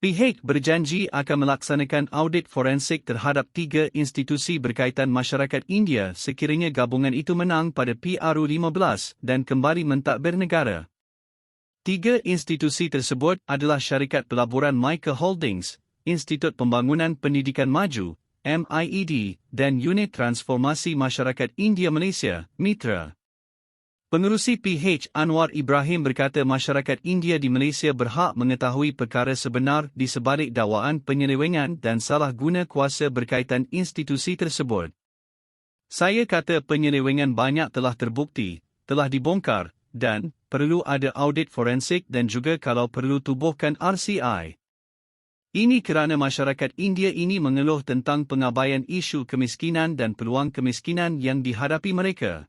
Pihak berjanji akan melaksanakan audit forensik terhadap 3 institusi berkaitan masyarakat India sekiranya gabungan itu menang pada PRU15 dan kembali mentadbir negara. 3 institusi tersebut adalah Syarikat Pelaburan Mica Holdings, Institut Pembangunan Pendidikan Maju, MIED, dan Unit Transformasi Masyarakat India Malaysia, MITRA. Pengerusi PH Anwar Ibrahim berkata masyarakat India di Malaysia berhak mengetahui perkara sebenar di sebalik dakwaan penyelewengan dan salah guna kuasa berkaitan institusi tersebut. Saya kata penyelewengan banyak telah terbukti, telah dibongkar, dan perlu ada audit forensik dan juga kalau perlu tubuhkan RCI. Ini kerana masyarakat India ini mengeluh tentang pengabaian isu kemiskinan dan peluang kemiskinan yang dihadapi mereka.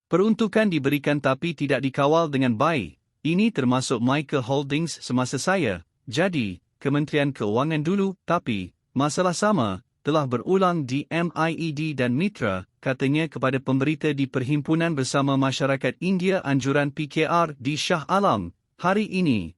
Peruntukan diberikan tapi tidak dikawal dengan baik. Ini termasuk Mica Holdings semasa saya, jadi, Kementerian Keuangan dulu, tapi, masalah sama, telah berulang di MIED dan MITRA, katanya kepada pemberita di Perhimpunan Bersama Masyarakat India Anjuran PKR di Shah Alam, hari ini.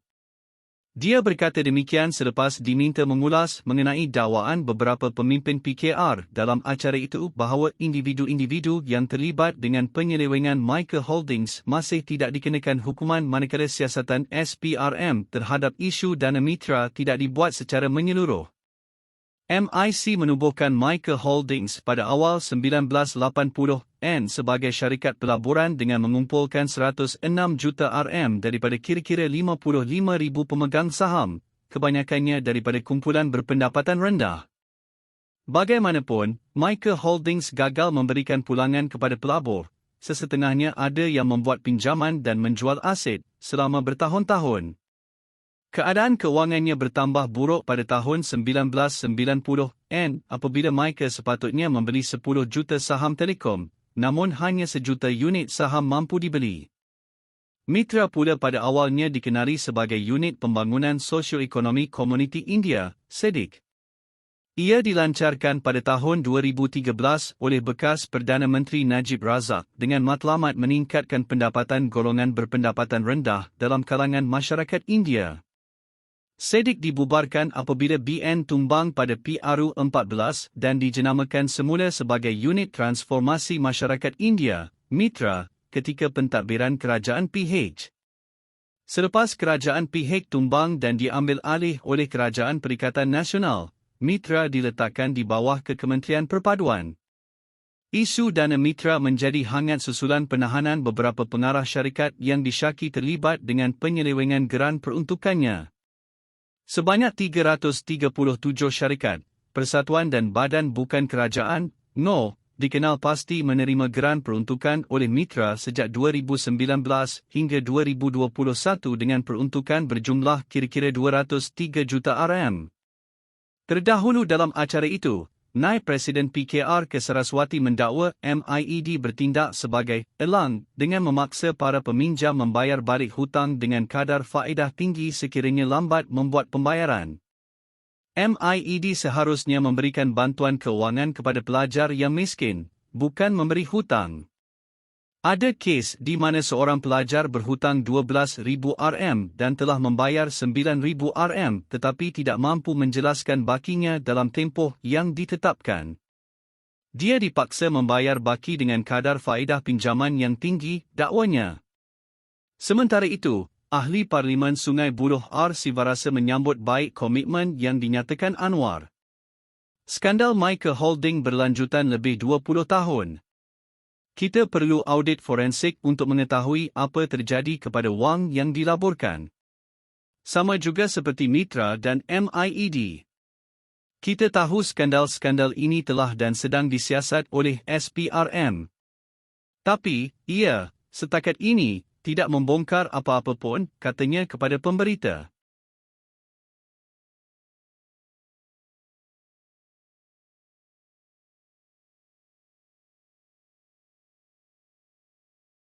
Dia berkata demikian selepas diminta mengulas mengenai dakwaan beberapa pemimpin PKR dalam acara itu bahawa individu-individu yang terlibat dengan penyelewengan Mica Holdings masih tidak dikenakan hukuman manakala siasatan SPRM terhadap isu dana mitra tidak dibuat secara menyeluruh. MIC menubuhkan Mica Holdings pada awal 1980N sebagai syarikat pelaburan dengan mengumpulkan 106 juta RM daripada kira-kira 55,000 pemegang saham, kebanyakannya daripada kumpulan berpendapatan rendah. Bagaimanapun, Mica Holdings gagal memberikan pulangan kepada pelabur, sesetengahnya ada yang membuat pinjaman dan menjual aset selama bertahun-tahun. Keadaan kewangannya bertambah buruk pada tahun 1990N apabila Mica sepatutnya membeli 10 juta saham Telekom, namun hanya 1 juta unit saham mampu dibeli. Mitra pula pada awalnya dikenali sebagai Unit Pembangunan Sosioekonomi Komuniti India, SEDIC. Ia dilancarkan pada tahun 2013 oleh bekas Perdana Menteri Najib Razak dengan matlamat meningkatkan pendapatan golongan berpendapatan rendah dalam kalangan masyarakat India. SEDIC dibubarkan apabila BN tumbang pada PRU14 dan dijenamakan semula sebagai Unit Transformasi Masyarakat India, MITRA, ketika pentadbiran kerajaan PH. Selepas kerajaan PH tumbang dan diambil alih oleh Kerajaan Perikatan Nasional, MITRA diletakkan di bawah Kementerian Perpaduan. Isu dana mitra menjadi hangat susulan penahanan beberapa pengarah syarikat yang disyaki terlibat dengan penyelewengan geran peruntukannya. Sebanyak 337 syarikat, persatuan dan badan bukan kerajaan, (NO), dikenal pasti menerima geran peruntukan oleh mitra sejak 2019 hingga 2021 dengan peruntukan berjumlah kira-kira 203 juta RM. Terdahulu dalam acara itu, Naib Presiden PKR ke Saraswati mendakwa MIED bertindak sebagai elang dengan memaksa para peminjam membayar balik hutang dengan kadar faedah tinggi sekiranya lambat membuat pembayaran. MIED seharusnya memberikan bantuan keuangan kepada pelajar yang miskin, bukan memberi hutang. Ada kes di mana seorang pelajar berhutang 12,000 RM dan telah membayar 9,000 RM tetapi tidak mampu menjelaskan bakinya dalam tempoh yang ditetapkan. Dia dipaksa membayar baki dengan kadar faedah pinjaman yang tinggi, dakwanya. Sementara itu, Ahli Parlimen Sungai Buloh R. Sivarasa menyambut baik komitmen yang dinyatakan Anwar. Skandal Mica Holding berlanjutan lebih 20 tahun. Kita perlu audit forensik untuk mengetahui apa terjadi kepada wang yang dilaburkan. Sama juga seperti Mitra dan MIED. Kita tahu skandal-skandal ini telah dan sedang disiasat oleh SPRM. Tapi, ia, setakat ini, tidak membongkar apa-apa pun, katanya kepada pemberita.